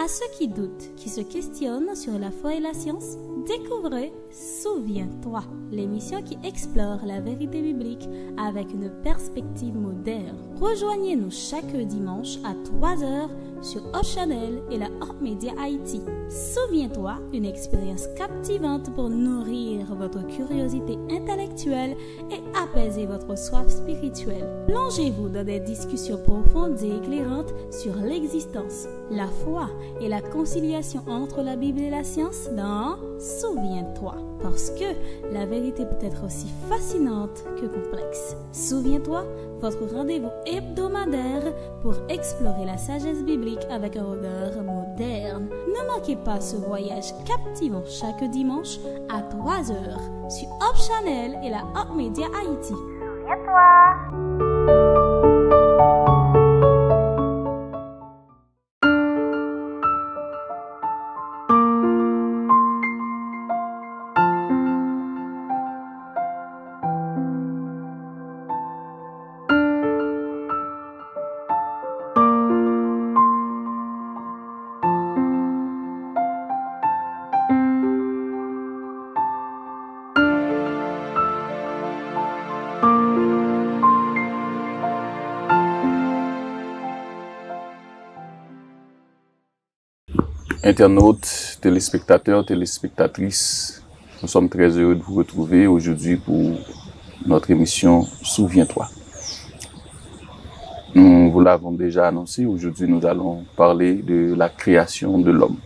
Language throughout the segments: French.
À ceux qui doutent, qui se questionnent sur la foi et la science, découvrez Souviens-toi, l'émission qui explore la vérité biblique avec une perspective moderne. Rejoignez-nous chaque dimanche à 3h sur Hot Channel et la Hot Media Haïti. Souviens-toi, une expérience captivante pour nourrir votre curiosité intellectuelle et apaiser votre soif spirituelle. Plongez-vous dans des discussions profondes et éclairantes sur l'existence, la foi et la conciliation entre la Bible et la science dans Souviens-toi. Parce que la vérité peut être aussi fascinante que complexe. Souviens-toi, votre rendez-vous hebdomadaire pour explorer la sagesse biblique avec un regard moderne. Ne manquez pas ce voyage captivant chaque dimanche à 3h sur Hot Channel et la Hot Media Haïti. Souviens-toi! Internautes, téléspectateurs, téléspectatrices, nous sommes très heureux de vous retrouver aujourd'hui pour notre émission Souviens-toi. Nous vous l'avons déjà annoncé, aujourd'hui nous allons parler de la création de l'homme.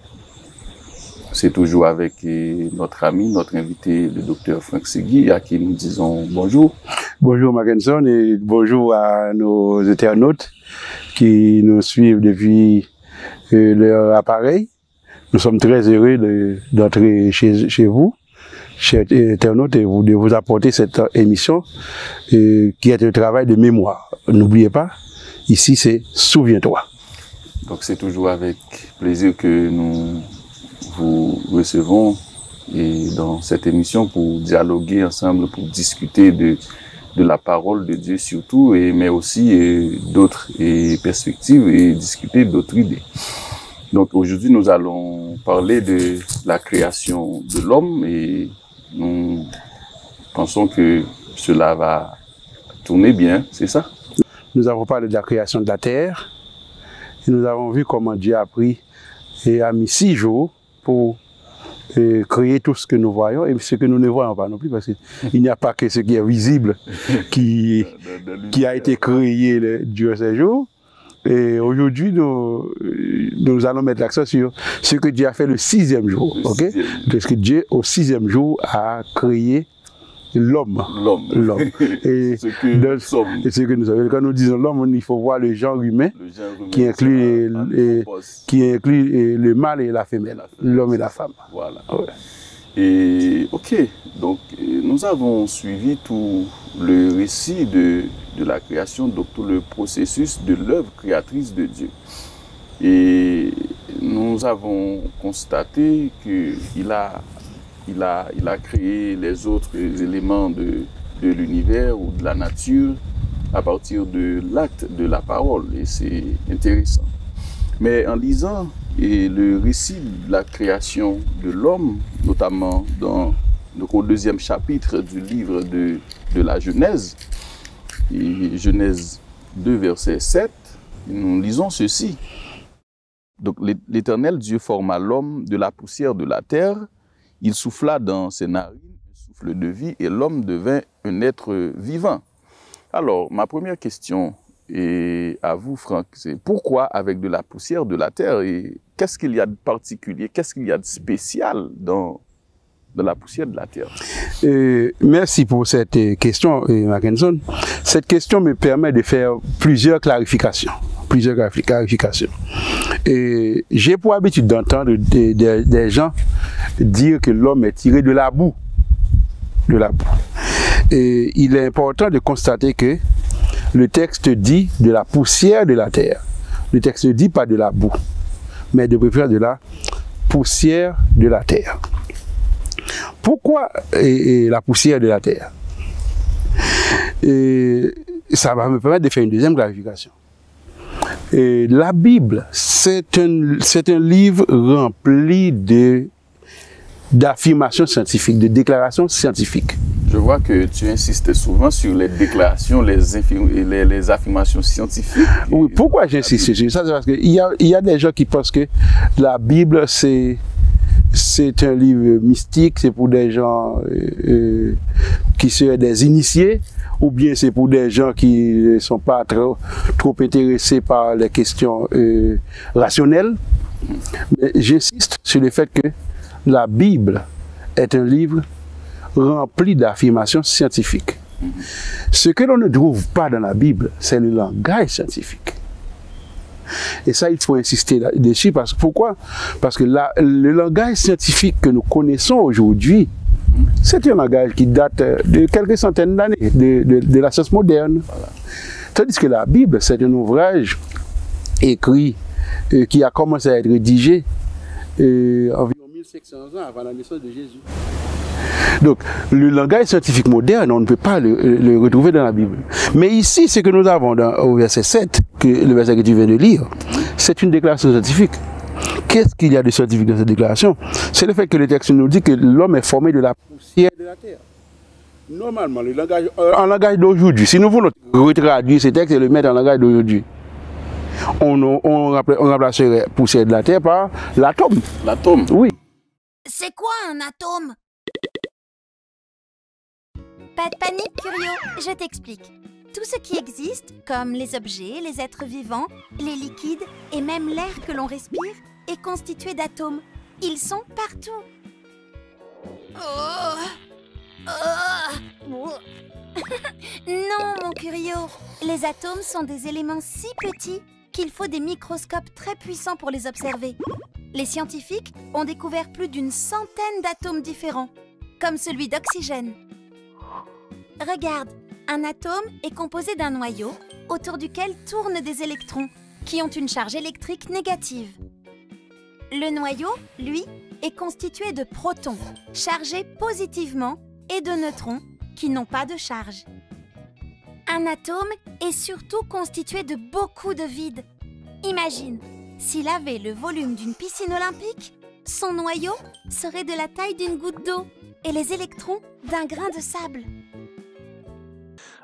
C'est toujours avec notre ami, notre invité, le docteur Frank Segui, à qui nous disons bonjour. Bonjour Mackenson et bonjour à nos internautes qui nous suivent depuis leur appareil. Nous sommes très heureux d'entrer chez vous, chers internautes, et de vous apporter cette émission qui est un travail de mémoire. N'oubliez pas, ici c'est Souviens-toi. Donc c'est toujours avec plaisir que nous vous recevons dans cette émission pour dialoguer ensemble, pour discuter de la parole de Dieu surtout, mais aussi d'autres perspectives et discuter d'autres idées. Donc aujourd'hui, nous allons parler de la création de l'homme et nous pensons que cela va tourner bien, c'est ça? Nous avons parlé de la création de la terre et nous avons vu comment Dieu a pris et a mis 6 jours pour créer tout ce que nous voyons et ce que nous ne voyons pas non plus, parce qu'il n'y a pas que ce qui est visible qui a été créé durant ces jours. Et aujourd'hui, nous allons mettre l'accent sur ce que Dieu a fait le 6e jour. Parce que Dieu, au 6e jour, a créé l'homme. Et ce que nous sommes. Quand nous disons l'homme, il faut voir le genre humain, qui inclut le mâle et la femelle, l'homme et la femme. Voilà. Ouais. Et ok, donc nous avons suivi tout le récit de la création, donc tout le processus de l'œuvre créatrice de Dieu. Et nous avons constaté qu'il a créé les autres éléments de l'univers ou de la nature à partir de l'acte de la parole. Et c'est intéressant. Mais en lisant le récit de la création de l'homme, notamment au 2e chapitre du livre de la Genèse, et Genèse 2, verset 7, nous lisons ceci. Donc l'Éternel Dieu forma l'homme de la poussière de la terre, il souffla dans ses narines un souffle de vie et l'homme devint un être vivant. Alors, ma première question est à vous, Franck, c'est pourquoi avec de la poussière de la terre et qu'est-ce qu'il y a de particulier, qu'est-ce qu'il y a de spécial dans la poussière de la terre? Merci pour cette question, Mackenson. Cette question me permet de faire plusieurs clarifications. J'ai pour habitude d'entendre des gens dire que l'homme est tiré de la boue. Et il est important de constater que le texte dit de la poussière de la terre. Le texte ne dit pas de la boue, mais de préférence de la poussière de la terre. Pourquoi la poussière de la terre? Ça va me permettre de faire une deuxième clarification. la Bible, c'est un livre rempli d'affirmations scientifiques, de déclarations scientifiques. Je vois que tu insistes souvent sur les déclarations, les affirmations scientifiques. Oui, pourquoi j'insiste sur ça? C'est parce qu'il y a des gens qui pensent que la Bible, c'est un livre mystique, c'est pour des gens qui seraient des initiés, ou bien c'est pour des gens qui ne sont pas trop intéressés par les questions rationnelles. Mais j'insiste sur le fait que la Bible est un livre rempli d'affirmations scientifiques. Ce que l'on ne trouve pas dans la Bible, c'est le langage scientifique. Et ça, il faut insister dessus. Pourquoi? Parce que le langage scientifique que nous connaissons aujourd'hui, c'est un langage qui date de quelques centaines d'années, de la science moderne. Voilà. Tandis que la Bible, c'est un ouvrage écrit, qui a commencé à être rédigé environ 1500 ans avant la naissance de Jésus. Donc, le langage scientifique moderne, on ne peut pas le retrouver dans la Bible. Mais ici, ce que nous avons au verset 7, le verset que tu viens de lire, c'est une déclaration scientifique. Qu'est-ce qu'il y a de scientifique dans cette déclaration? C'est le fait que le texte nous dit que l'homme est formé de la poussière de la terre. Normalement, en langage d'aujourd'hui, si nous voulons retraduire ce texte et le mettre en langage d'aujourd'hui, on remplacerait poussière de la terre par l'atome. L'atome? Oui. C'est quoi un atome? Pas de panique, Curio, je t'explique. Tout ce qui existe, comme les objets, les êtres vivants, les liquides et même l'air que l'on respire, est constitué d'atomes. Ils sont partout. Non, mon Curio, les atomes sont des éléments si petits qu'il faut des microscopes très puissants pour les observer. Les scientifiques ont découvert plus d'une centaine d'atomes différents, comme celui d'oxygène. Regarde, un atome est composé d'un noyau autour duquel tournent des électrons qui ont une charge électrique négative. Le noyau, lui, est constitué de protons chargés positivement et de neutrons qui n'ont pas de charge. Un atome est surtout constitué de beaucoup de vide. Imagine, s'il avait le volume d'une piscine olympique, son noyau serait de la taille d'une goutte d'eau et les électrons d'un grain de sable.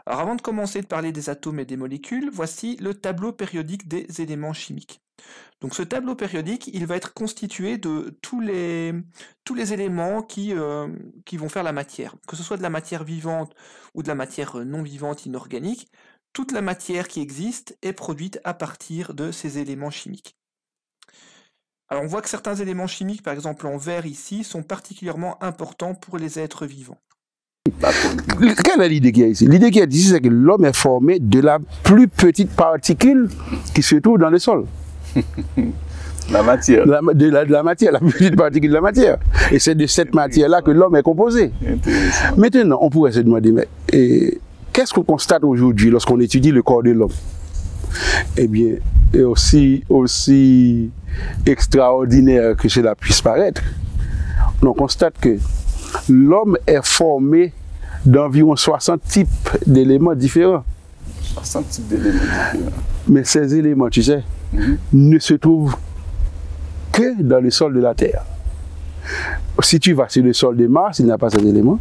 Alors avant de commencer de parler des atomes et des molécules, voici le tableau périodique des éléments chimiques. Donc ce tableau périodique, il va être constitué de tous les éléments qui vont faire la matière. Que ce soit de la matière vivante ou de la matière non vivante inorganique, toute la matière qui existe est produite à partir de ces éléments chimiques. Alors on voit que certains éléments chimiques, par exemple en vert ici, sont particulièrement importants pour les êtres vivants. Quelle est l'idée qu'il y a ici? L'idée qu'il y a ici, c'est que l'homme est formé de la plus petite particule qui se trouve dans le sol. La matière. La matière, la plus petite particule de la matière. Et c'est de cette matière-là que l'homme est composé. Maintenant, on pourrait se demander, mais qu'est-ce qu'on constate aujourd'hui lorsqu'on étudie le corps de l'homme? Eh bien, aussi extraordinaire que cela puisse paraître, on constate que l'homme est formé d'environ 60 types d'éléments différents. 60 types d'éléments différents. Mais ces éléments, tu sais, ne se trouvent que dans le sol de la Terre. Si tu vas sur le sol de Mars, il n'y a pas ces éléments.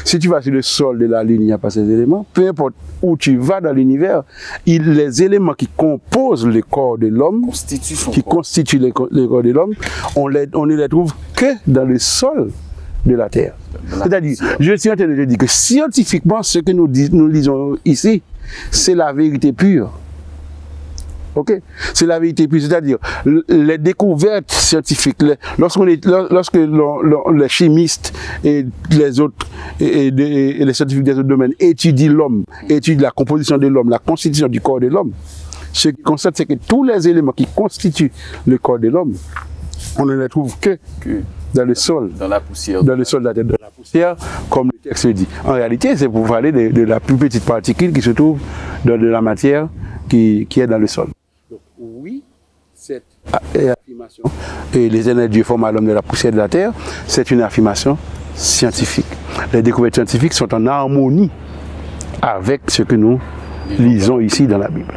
Si tu vas sur le sol de la Lune, il n'y a pas ces éléments. Peu importe où tu vas dans l'univers, les éléments qui composent le corps de l'homme, qui constituent le corps de l'homme, on ne les trouve que dans le sol de la Terre. C'est-à-dire, je suis en train de te dire que scientifiquement, ce que nous lisons ici, c'est la vérité pure. Ok? C'est la vérité pure, c'est-à-dire les découvertes scientifiques, lorsque les chimistes et les autres et les scientifiques des autres domaines étudient l'homme, étudient la composition de l'homme, la constitution du corps de l'homme, ce qu'ils constatent, c'est que tous les éléments qui constituent le corps de l'homme, on ne les trouve que dans le sol, dans la poussière, dans le sol de la terre, dans la poussière, comme le texte dit. En réalité, c'est pour parler de la plus petite particule qui se trouve dans de la matière qui est dans le sol. Donc, oui, cette affirmation, et les énergies forment à l'homme de la poussière de la terre, c'est une affirmation scientifique. Les découvertes scientifiques sont en harmonie avec ce que nous lisons ici dans la Bible.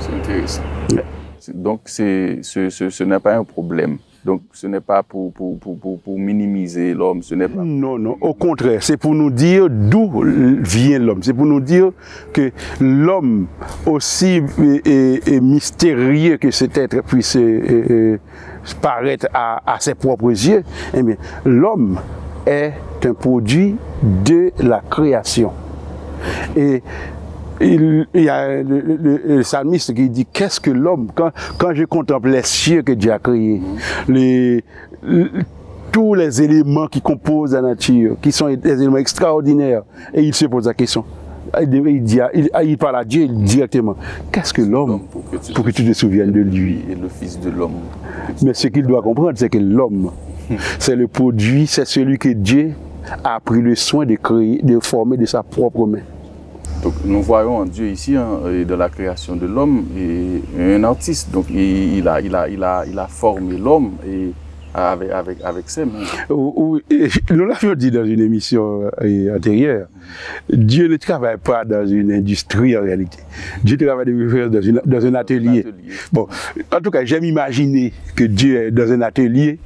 C'est intéressant. Ouais. Donc, ce n'est pas un problème. Donc, ce n'est pas pour minimiser l'homme. Ce n'est pas... Non, non. Au contraire, c'est pour nous dire d'où vient l'homme. C'est pour nous dire que l'homme, aussi mystérieux que cet être puisse paraître à ses propres yeux, eh bien, l'homme est un produit de la création. Et il y a le psalmiste qui dit qu'est-ce que l'homme, quand je contemple les cieux que Dieu a créés, tous les éléments qui composent la nature, qui sont des éléments extraordinaires, et il se pose la question. Il parle à Dieu directement. Qu'est-ce que l'homme pour que tu te souviennes de lui? Et le Fils de l'homme. Mais ce qu'il doit comprendre, c'est que l'homme, c'est le produit, c'est celui que Dieu a pris le soin de créer, de former de sa propre main. Donc nous voyons en Dieu ici, dans la création de l'homme, un artiste. Donc il a formé l'homme avec ses mains. Nous l'avions dit dans une émission antérieure, Dieu ne travaille pas dans une industrie en réalité. Dieu travaille dans un atelier. Bon, en tout cas, j'aime imaginer que Dieu est dans un atelier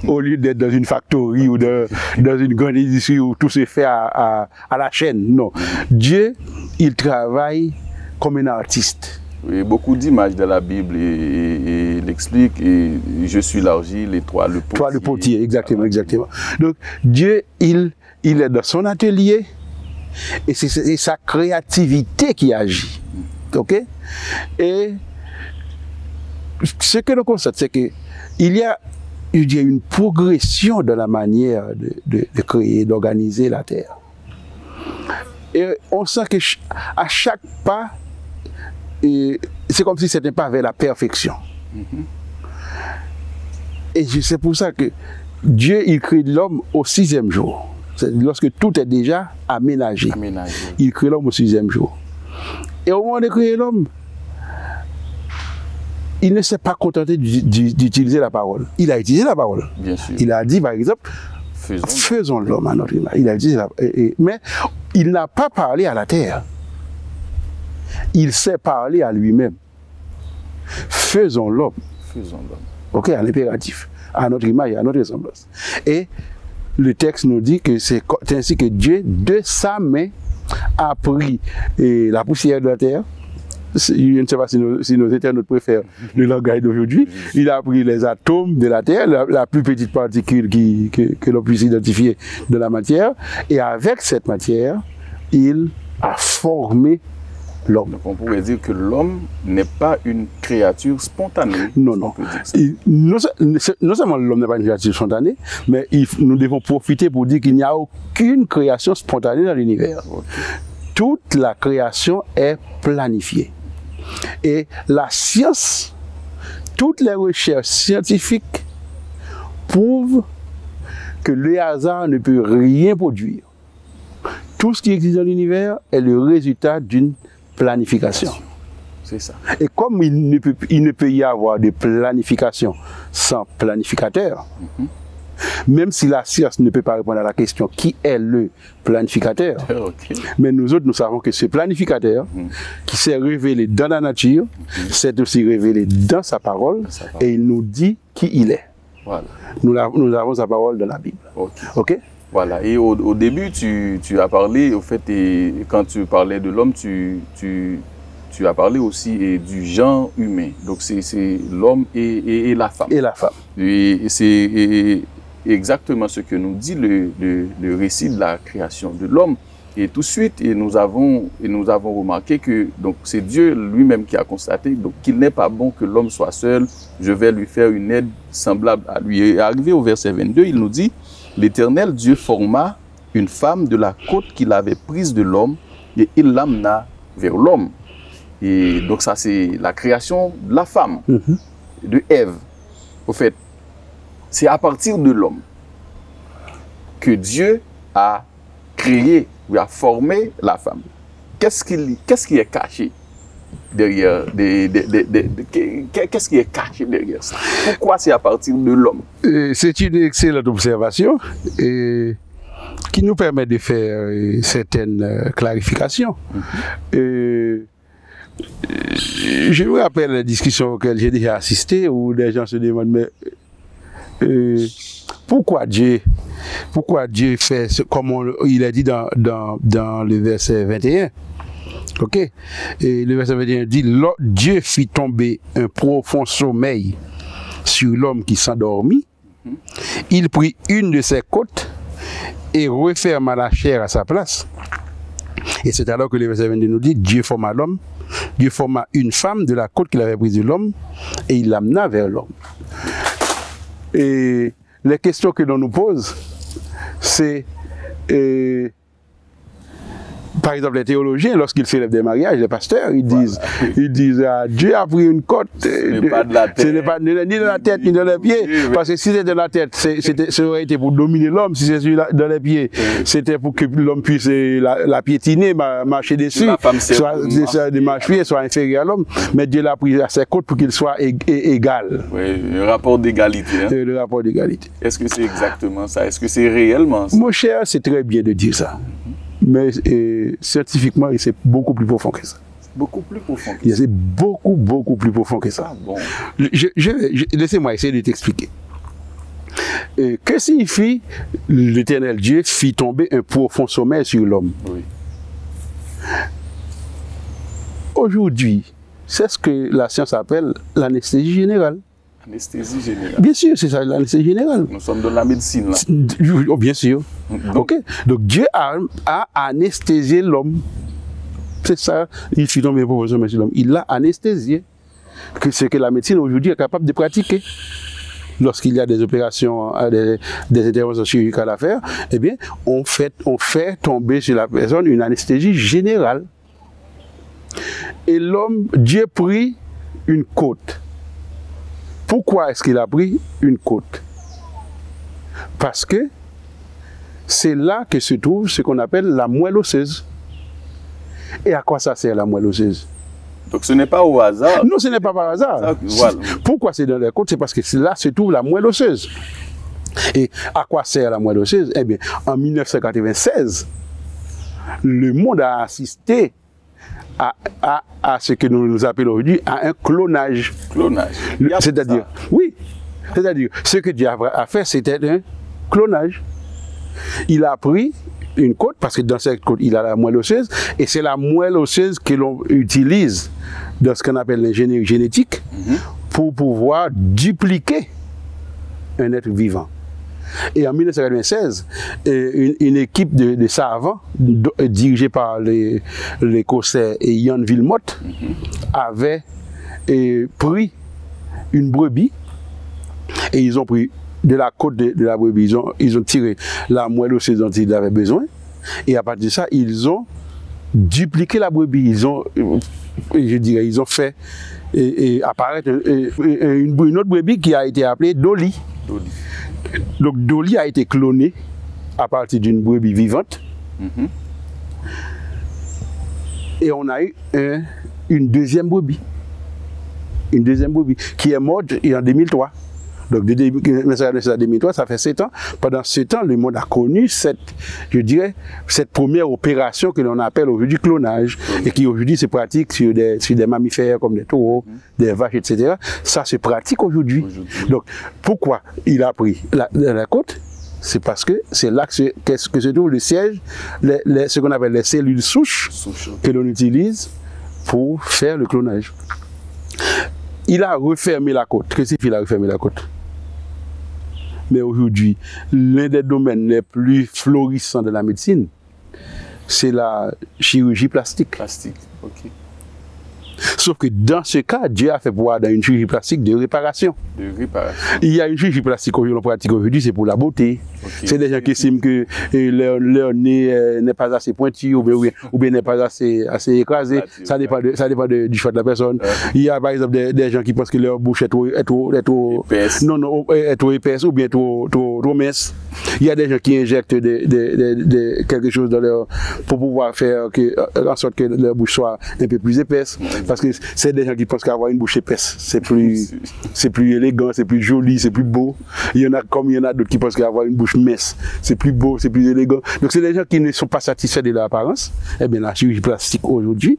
au lieu d'être dans une factory ou dans une grande industrie où tout se fait à la chaîne. Non. Dieu, il travaille comme un artiste. Et beaucoup d'images de la Bible et l'expliquent. Et je suis l'argile et toi le potier. Toi le potier, exactement, exactement. Donc Dieu, il est dans son atelier et c'est sa créativité qui agit. Ok? Et ce que l'on constate, c'est que il y a une progression dans la manière de créer, d'organiser la terre. Et on sent que à chaque pas, c'est comme si c'était pas vers la perfection. Et c'est pour ça que Dieu, il crée l'homme au 6e jour. Lorsque tout est déjà aménagé. Il crée l'homme au 6e jour. Et au moment de créer l'homme, il ne s'est pas contenté d'utiliser la parole. Il a utilisé la parole. Bien sûr. Il a dit, par exemple, faisons l'homme à notre image. Il a utilisé mais il n'a pas parlé à la terre. Il s'est parlé à lui-même. Faisons l'homme. Faisons l'homme. Ok, à l'impératif, à notre image et à notre ressemblance. Et le texte nous dit que c'est ainsi que Dieu, de sa main, a pris la poussière de la terre. Je ne sais pas si nos internautes préfèrent le langage d'aujourd'hui. Il a pris les atomes de la terre, la plus petite particule que l'on puisse identifier de la matière. Et avec cette matière, il a formé l'homme. Donc on pourrait dire que l'homme n'est pas une créature spontanée. Non, non. Non seulement l'homme n'est pas une créature spontanée, mais nous devons profiter pour dire qu'il n'y a aucune création spontanée dans l'univers. Okay. Toute la création est planifiée. Et la science, toutes les recherches scientifiques prouvent que le hasard ne peut rien produire. Tout ce qui existe dans l'univers est le résultat d'une planification. C'est ça. Et comme il ne peut y avoir de planification sans planificateur, même si la science ne peut pas répondre à la question qui est le planificateur, okay. Mais nous autres, nous savons que ce planificateur qui s'est révélé dans la nature, s'est aussi révélé dans sa parole, et il nous dit qui il est. Voilà. Nous avons sa parole dans la Bible. Okay. Ok? Voilà, et au début, tu as parlé, au fait, et quand tu parlais de l'homme, tu as parlé aussi du genre humain. Donc, c'est l'homme et la femme. Et la femme. Et c'est exactement ce que nous dit le récit de la création de l'homme. Et tout de suite, nous avons remarqué que c'est Dieu lui-même qui a constaté qu'il n'est pas bon que l'homme soit seul. Je vais lui faire une aide semblable à lui. Et arrivé au verset 22, il nous dit: l'Éternel Dieu forma une femme de la côte qu'il avait prise de l'homme et il l'amena vers l'homme. Et donc ça, c'est la création de la femme, de Ève. Au fait, c'est à partir de l'homme que Dieu a créé, ou a formé la femme. Qu'est-ce qui est caché derrière qu'est-ce qui est caché derrière ça? Pourquoi c'est à partir de l'homme? C'est une excellente observation qui nous permet de faire certaines clarifications. Je me rappelle la discussion auxquelles j'ai déjà assisté où des gens se demandent mais pourquoi Dieu fait comme il a dit dans le verset 21. Ok? Et le verset 21 dit Dieu fit tomber un profond sommeil sur l'homme qui s'endormit. Il prit une de ses côtes et referma la chair à sa place. Et c'est alors que le verset 22 nous dit Dieu forma l'homme, Dieu forma une femme de la côte qu'il avait prise de l'homme et il l'amena vers l'homme. Et les questions que l'on nous pose, c'est par exemple, les théologiens, lorsqu'ils célèbrent des mariages, les pasteurs, ils disent Dieu a pris une côte. Ce n'est pas de la tête. Ce n'est pas ni de la tête ni de les pieds. Parce que si c'était de la tête, ça aurait été pour dominer l'homme. Si c'est dans les pieds, c'était pour que l'homme puisse la piétiner, marcher dessus. La femme, soit inférieur à l'homme. Mais Dieu l'a pris à ses côtes pour qu'il soit égal. Oui, le rapport d'égalité. Hein? Le rapport d'égalité. Est-ce que c'est exactement ça? Est-ce que c'est réellement ça? Mon cher, c'est très bien de dire ça. Mais scientifiquement, c'est beaucoup plus profond que ça. Beaucoup plus profond que ça. C'est beaucoup plus profond que ça. Ah, bon. Laissez-moi essayer de t'expliquer. Que signifie l'Éternel Dieu fit tomber un profond sommeil sur l'homme? Oui. Aujourd'hui, c'est ce que la science appelle l'anesthésie générale. Anesthésie générale. Bien sûr, c'est ça, l'anesthésie générale. Nous sommes dans la médecine, là. Oh, bien sûr. Ok. Donc Dieu a anesthésié l'homme. C'est ça, il fit tomber un profond sommeil sur l'homme. Il l'a anesthésié. C'est que la médecine aujourd'hui est capable de pratiquer. Lorsqu'il y a des opérations, des interventions chirurgicales à faire, eh bien, on fait tomber sur la personne une anesthésie générale. Et l'homme, Dieu prit une côte. Pourquoi est-ce qu'il a pris une côte? Parce que c'est là que se trouve ce qu'on appelle la moelle osseuse. Et à quoi ça sert la moelle osseuse? Donc ce n'est pas au hasard. Non, ce n'est pas par hasard. Ça, voilà. Pourquoi c'est dans les côtes? C'est parce que là se trouve la moelle osseuse. Et à quoi sert la moelle osseuse? Eh bien, en 1996, le monde a assisté à ce que nous appelons aujourd'hui à un clonage. Clonage. C'est-à-dire, oui, c'est-à-dire, ce que Dieu a fait, c'était un clonage. Il a pris une côte, parce que dans cette côte, il a la moelle osseuse, et c'est la moelle osseuse que l'on utilise dans ce qu'on appelle l'ingénierie génétique pour pouvoir dupliquer un être vivant. Et en 1996, une équipe de savants, dirigée par l'Écossais Ian Wilmot, avait pris une brebis, et ils ont pris de la côte de la brebis, ils ont tiré la moelle osseuse dont ils avaient besoin, et à partir de ça, ils ont dupliqué la brebis, ils ont fait apparaître une autre brebis qui a été appelée Dolly. Donc Dolly a été clonée à partir d'une brebis vivante. Et on a eu une deuxième brebis. Une deuxième brebis qui est morte en 2003. Donc de 1996 à 2003, ça fait 7 ans. Pendant 7 ans, le monde a connu cette première opération que l'on appelle aujourd'hui clonage. Et qui aujourd'hui se pratique sur des mammifères comme des taureaux, des vaches, etc. Ça se pratique aujourd'hui. Donc pourquoi il a pris la côte? C'est parce que c'est là que se trouve le siège, ce qu'on appelle les cellules souches que l'on utilise pour faire le clonage. Il a refermé la côte. Qu'est-ce qu'il a refermé la côte? Mais aujourd'hui, l'un des domaines les plus florissants de la médecine, c'est la chirurgie plastique. Plastique, ok. Sauf que dans ce cas, Dieu a fait pouvoir dans une chirurgie plastique de réparation. De réparation. Il y a une chirurgie plastique que l'on pratique aujourd'hui, c'est pour la beauté. Okay. C'est des gens qui estiment que leur nez n'est pas assez pointu ou bien n'est pas assez écrasé. Ça dépend du choix de la personne. Il y a par exemple des gens qui pensent que leur bouche est trop épaisse. Non, est trop épaisse ou bien trop mince. Il y a des gens qui injectent quelque chose dans leur pour pouvoir faire en sorte que leur bouche soit un peu plus épaisse. Parce que c'est des gens qui pensent qu'avoir une bouche épaisse, c'est plus élégant, c'est plus joli, c'est plus beau. Il y en a d'autres qui pensent qu'avoir une bouche mince, c'est plus beau, c'est plus élégant. Donc c'est des gens qui ne sont pas satisfaits de leur apparence. Eh bien la chirurgie plastique aujourd'hui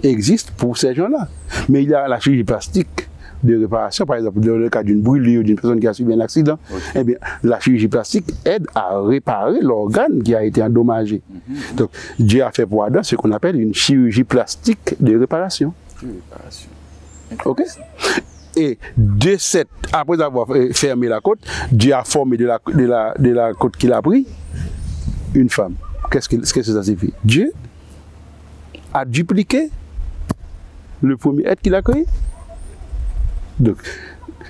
existe pour ces gens-là. Mais il y a la chirurgie plastique de réparation, par exemple, dans le cas d'une brûlure, d'une personne qui a subi un accident, eh bien, la chirurgie plastique aide à réparer l'organe qui a été endommagé. Donc, Dieu a fait pour Adam ce qu'on appelle une chirurgie plastique de réparation. Ok? Et de cette, après avoir fermé la côte, Dieu a formé de la côte qu'il a pris une femme. Qu'est-ce que ça signifie? Dieu a dupliqué le premier être qu'il a créé. Donc,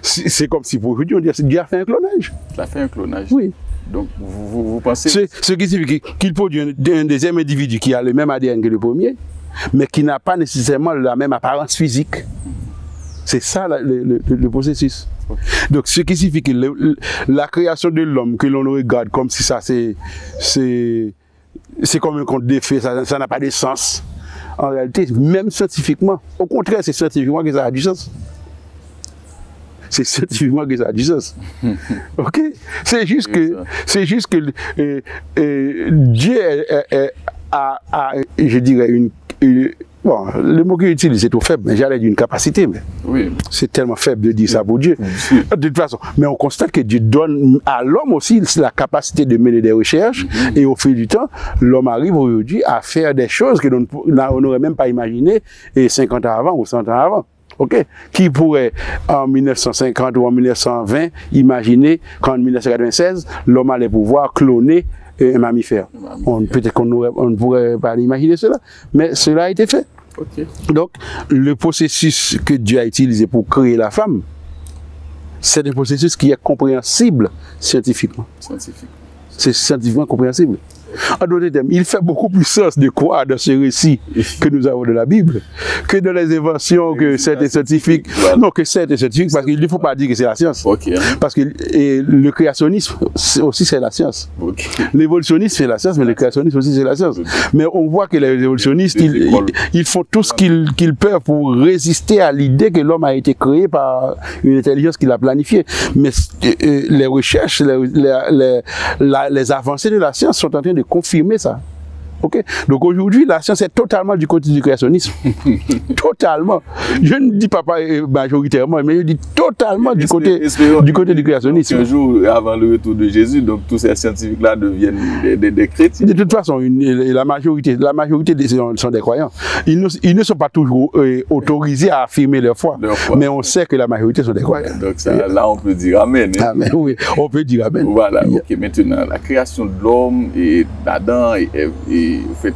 c'est comme si pour aujourd'hui, on dit que Dieu a fait un clonage. Il a fait un clonage. Oui. Donc, vous pensez... Ce qui signifie qu'il produit un deuxième individu qui a le même ADN que le premier, mais qui n'a pas nécessairement la même apparence physique. C'est ça le processus. Okay. Donc, ce qui signifie que la création de l'homme, que l'on regarde comme si ça c'est comme un conte de fées, ça n'a pas de sens. En réalité, même scientifiquement, au contraire, c'est scientifiquement que ça a du sens. C'est scientifiquement que ça a du sens. Ok? C'est juste que Dieu a, je dirais, bon, le mot qu'il utilise c'est trop faible, mais j'allais dire une capacité, mais oui. C'est tellement faible de dire ça pour Dieu. De toute façon, mais on constate que Dieu donne à l'homme aussi la capacité de mener des recherches, et au fil du temps, l'homme arrive aujourd'hui à faire des choses que l'on n'aurait même pas imaginé 50 ans avant ou 100 ans avant. Okay. Qui pourrait, en 1950 ou en 1920, imaginer qu'en 1996, l'homme allait pouvoir cloner un mammifère. Peut-être qu'on ne pourrait pas imaginer cela, mais cela a été fait. Okay. Donc, le processus que Dieu a utilisé pour créer la femme, c'est un processus qui est compréhensible scientifiquement. C'est scientifiquement compréhensible. En d'autres termes, il fait beaucoup plus sens de croire dans ce récit que nous avons de la Bible que dans les inventions que certains scientifiques. Voilà. Non, que certains scientifiques, parce qu'il ne faut pas dire que c'est la science. Okay. Parce que le créationnisme aussi c'est la science. Okay. L'évolutionnisme c'est la science, mais le créationnisme aussi c'est la science. Okay. Mais on voit que les évolutionnistes, ils font tout ce qu'ils peuvent pour résister à l'idée que l'homme a été créé par une intelligence qu'il a planifiée. Mais les recherches, les avancées de la science sont en train de confirmer ça. Okay? Donc aujourd'hui, la science est totalement du côté du créationnisme. Totalement. Je ne dis pas majoritairement, mais je dis totalement du côté du créationnisme. Un jour avant le retour de Jésus, donc tous ces scientifiques-là deviennent des chrétiens. De toute façon, la majorité sont des croyants. Ils ne sont pas toujours autorisés à affirmer leur foi, mais on sait que la majorité sont des croyants. Donc ça, là, on peut dire Amen. Hein? Amen, oui, on peut dire Amen. Voilà, ok. Maintenant, la création de l'homme et d'Adam et en fait,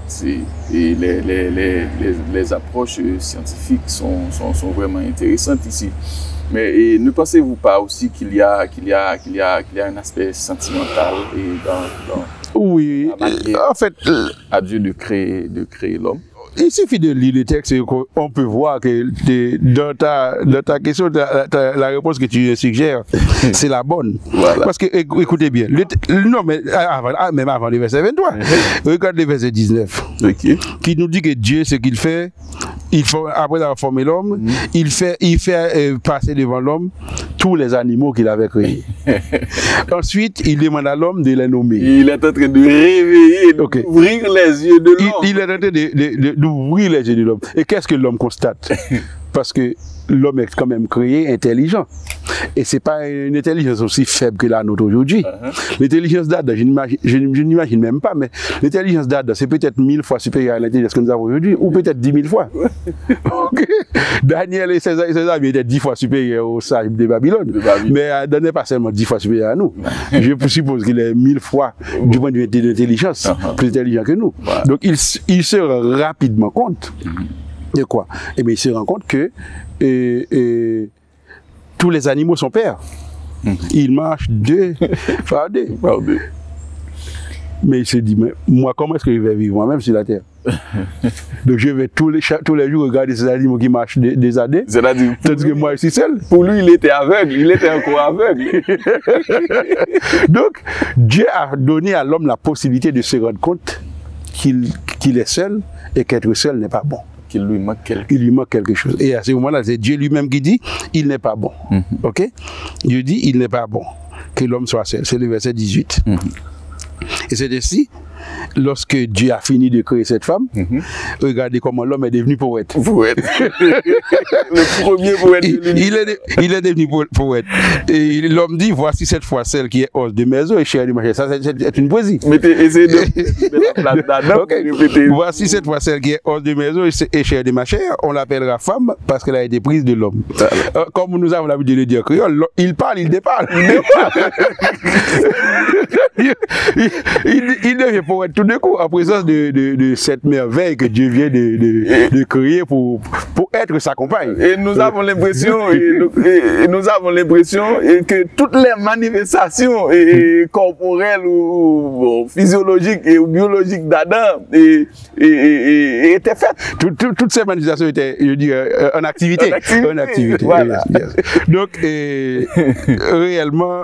les approches scientifiques sont vraiment intéressantes ici. Mais ne pensez-vous pas aussi qu'il y a un aspect sentimental dans oui, la manière en fait, à Dieu de créer l'homme? Il suffit de lire le texte et on peut voir que dans ta question, la réponse que tu suggères, c'est la bonne. Voilà. Parce que, écoutez bien, non, mais même avant le verset 23, regarde le verset 19, qui nous dit que Dieu, ce qu'il fait, après avoir formé l'homme, il fait passer devant l'homme tous les animaux qu'il avait créés. Ensuite, il demande à l'homme de les nommer. Il est en train de réveiller, d'ouvrir les yeux de l'homme. Il est en train d'ouvrir les yeux de l'homme. Et qu'est-ce que l'homme constate? Parce que l'homme est quand même créé intelligent. Et ce n'est pas une intelligence aussi faible que la nôtre aujourd'hui. L'intelligence d'Adam, je n'imagine même pas, mais l'intelligence d'Adam, c'est peut-être 1000 fois supérieure à l'intelligence que nous avons aujourd'hui, ou peut-être 10 000 fois. Okay. Daniel et ses amis étaient 10 fois supérieurs aux sages de Babylone. Mais Adam n'est pas seulement 10 fois supérieur à nous. Je suppose qu'il est 1000 fois, du point de vue de l'intelligence, plus intelligent que nous. Donc il se rend rapidement compte de quoi? Eh bien, il se rend compte que tous les animaux sont pères. Ils marchent deux par deux. Mais il se dit, mais moi, comment est-ce que je vais vivre moi-même sur la terre? Donc je vais tous les jours regarder ces animaux qui marchent des années. Tandis que moi, je suis seul. Pour lui, il était aveugle. Il était encore aveugle. Donc, Dieu a donné à l'homme la possibilité de se rendre compte qu'il est seul et qu'être seul n'est pas bon. Il lui manque quelque chose. Et à ce moment-là, c'est Dieu lui-même qui dit, il n'est pas bon. Ok? Dieu dit, il n'est pas bon que l'homme soit seul. C'est le verset 18. Et c'est ainsi lorsque Dieu a fini de créer cette femme, regardez comment l'homme est devenu poète. Poète. Le premier poète de l'univers. Il est devenu poète. Et l'homme dit, voici cette fois celle qui est os de mes os et chair de ma chair. Ça, c'est une poésie. Essayez de mettre la place d'Adam. Okay. Voici cette fois celle qui est os de mes os et chair de ma chair. On l'appellera femme parce qu'elle a été prise de l'homme. Comme nous avons l'habitude de le dire créole, il parle, il déparle. Il devient poète tout d'un coup en présence de cette merveille que Dieu vient de créer pour être sa compagne. Et nous avons l'impression que toutes les manifestations corporelles ou physiologiques et biologiques d'Adam étaient faites. Toutes ces manifestations étaient, je dirais, en activité. En activité. Voilà. Yes. Donc, réellement,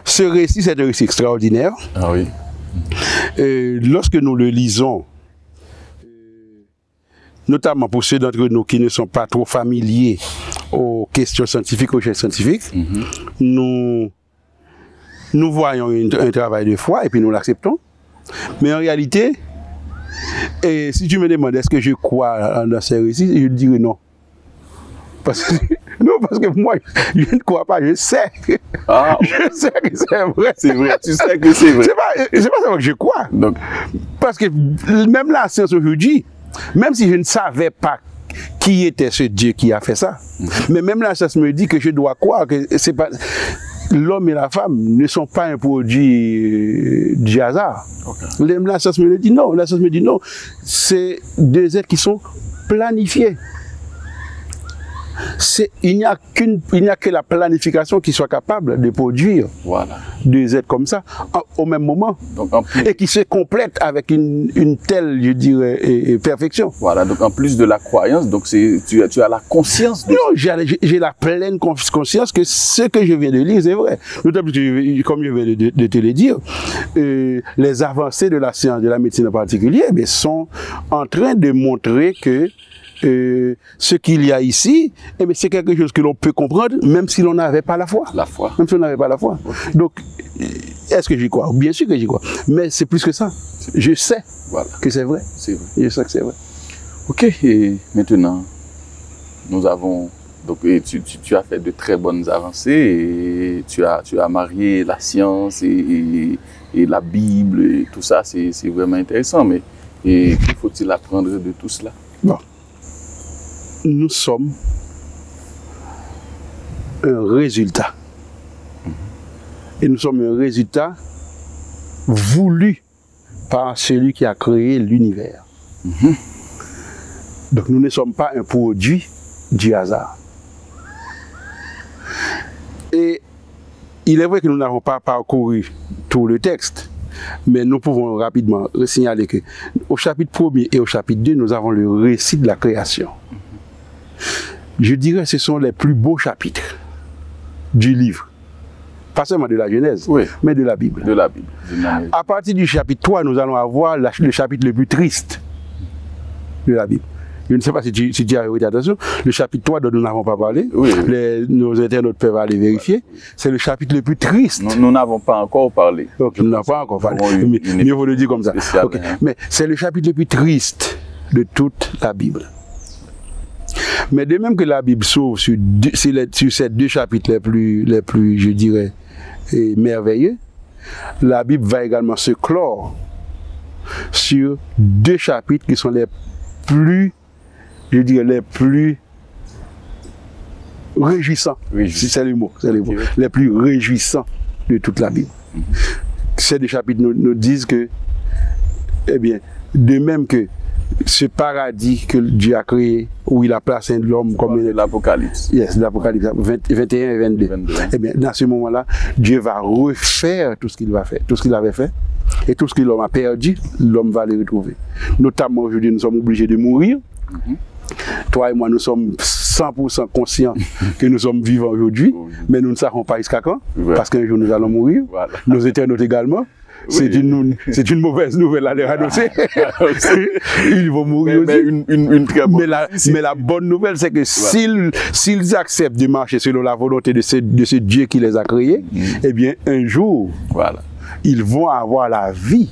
ce récit, c'est un récit extraordinaire. Ah oui. Lorsque nous le lisons, notamment pour ceux d'entre nous qui ne sont pas trop familiers aux questions scientifiques, aux recherches scientifiques, nous voyons un travail de foi et puis nous l'acceptons. Mais en réalité, si tu me demandes est-ce que je crois dans ces récits, je dirais non. Parce que moi, je ne crois pas, je sais. Je sais que c'est vrai. C'est vrai, tu sais que c'est vrai. C'est pas seulement que je crois. Donc, parce que même la science aujourd'hui, même si je ne savais pas qui était ce Dieu qui a fait ça, mais même la science me dit que je dois croire que c'est pas... L'homme et la femme ne sont pas un produit du hasard. Okay. La science me dit non. La science me dit non. C'est des êtres qui sont planifiés. Il n'y a que la planification qui soit capable de produire des êtres comme ça au même moment. Donc, et qui se complètent avec une telle, je dirais, perfection. Voilà, donc en plus de la croyance, donc tu as la conscience. Non, j'ai la pleine conscience que ce que je viens de lire, c'est vrai. D'autant plus que, comme je viens de te le dire, les avancées de la science, de la médecine en particulier, sont en train de montrer que ce qu'il y a ici, c'est quelque chose que l'on peut comprendre, même si l'on n'avait pas la foi. Même si on n'avait pas la foi. Okay. Donc, est-ce que j'y crois? Bien sûr que j'y crois. Mais c'est plus que ça. Je sais que c'est vrai. Je sais que c'est vrai. Ok, et maintenant, nous avons... Donc, tu as fait de très bonnes avancées et tu as marié la science et la Bible et tout ça, c'est vraiment intéressant. Mais que faut-il apprendre de tout cela? Bon. Nous sommes un résultat. Et nous sommes un résultat voulu par celui qui a créé l'univers. Donc nous ne sommes pas un produit du hasard. Et il est vrai que nous n'avons pas parcouru tout le texte, mais nous pouvons rapidement signaler que au chapitre 1er et au chapitre 2, nous avons le récit de la création. Je dirais que ce sont les plus beaux chapitres du livre. Pas seulement de la Genèse, mais de la Bible. De la Bible. À partir du chapitre 3, nous allons avoir le chapitre le plus triste de la Bible. Je ne sais pas si tu as arrêté attention. Le chapitre 3 dont nous n'avons pas parlé, nos internautes peuvent aller vérifier. C'est le chapitre le plus triste. Nous n'avons pas encore parlé. Donc, nous n'avons pas encore parlé. Mais mieux vaut le dire comme ça. Okay. Mais c'est le chapitre le plus triste de toute la Bible. Mais de même que la Bible s'ouvre sur ces deux chapitres les plus, je dirais, merveilleux, la Bible va également se clore sur deux chapitres qui sont les plus, je dirais, les plus réjouissants. C'est le mot, les plus réjouissants de toute la Bible. Ces deux chapitres nous disent que, eh bien, de même que ce paradis que Dieu a créé, où il a placé l'homme comme l'Apocalypse. L'Apocalypse 21 et 22. Eh bien, dans ce moment-là, Dieu va refaire tout ce qu'il avait fait. Et tout ce que l'homme a perdu, l'homme va le retrouver. Notamment aujourd'hui, nous sommes obligés de mourir. Toi et moi, nous sommes 100% conscients que nous sommes vivants aujourd'hui, mais nous ne savons pas jusqu'à quand, parce qu'un jour nous allons mourir. Nos internautes également. C'est une mauvaise nouvelle à leur annoncer. Ils vont mourir aussi. Mais la bonne nouvelle, c'est que s'ils acceptent de marcher selon la volonté de ce Dieu qui les a créés, eh bien, un jour, ils vont avoir la vie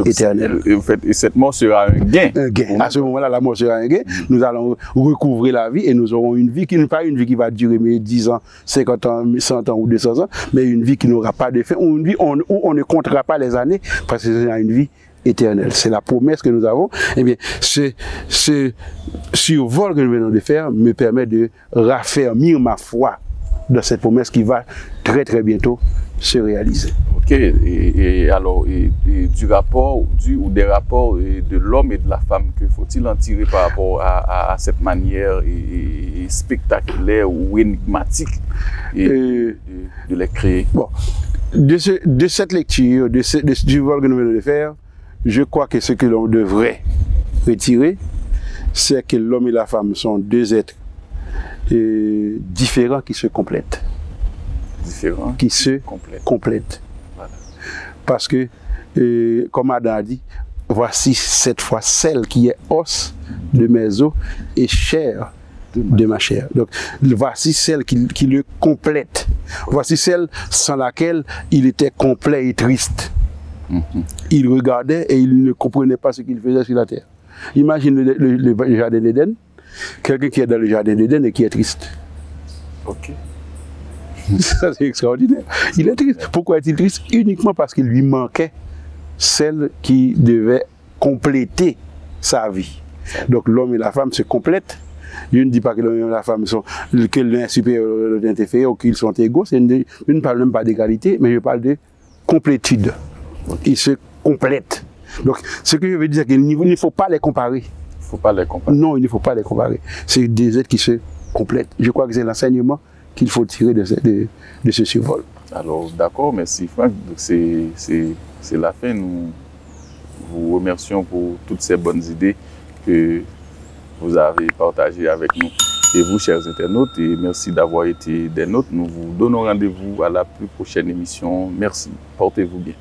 éternelle. Et cette mort sera un gain. Un gain. À ce moment-là, la mort sera un gain. Nous allons recouvrer la vie et nous aurons une vie qui n'est pas une vie qui va durer 10 ans, 50 ans, 100 ans ou 200 ans, mais une vie qui n'aura pas de fin, ou une vie où on ne comptera pas les années, parce que c'est une vie éternelle. C'est la promesse que nous avons. Eh bien, ce survol que nous venons de faire me permet de raffermir ma foi dans cette promesse qui va très très bientôt se réaliser. Ok, et alors, du rapport, ou des rapports de l'homme et de la femme, que faut-il en tirer par rapport à cette manière spectaculaire ou énigmatique de les créer? Bon, de cette lecture, du vol que nous venons de faire, je crois que ce que l'on devrait retirer, c'est que l'homme et la femme sont deux êtres différents qui se complètent. Différents qui se complètent. Voilà. Parce que, comme Adam a dit, voici cette fois celle qui est os de mes os et chair de ma chair. Donc, voici celle qui le complète. Voici celle sans laquelle il était complet et triste. Il regardait et il ne comprenait pas ce qu'il faisait sur la terre. Imagine le jardin d'Éden, quelqu'un qui est dans le jardin d'Éden et qui est triste. Ok. Ça, c'est extraordinaire. Il est triste. Pourquoi est-il triste? Uniquement parce qu'il lui manquait celle qui devait compléter sa vie. Donc l'homme et la femme se complètent. Je ne dis pas que l'homme et la femme sont, que l'un est supérieur à l'autre inférieur ou qu'ils sont égaux. Je ne parle même pas d'égalité, mais je parle de complétude. Ils se complètent. Donc ce que je veux dire, c'est qu'il ne faut pas les comparer. Il ne faut pas les comparer. Non, il ne faut pas les comparer. C'est des êtres qui se complètent. Je crois que c'est l'enseignement qu'il faut tirer de ce survol. Alors, d'accord, merci Franck. C'est la fin. Nous vous remercions pour toutes ces bonnes idées que vous avez partagées avec nous. Et vous, chers internautes, et merci d'avoir été des nôtres. Nous vous donnons rendez-vous à la plus prochaine émission. Merci. Portez-vous bien.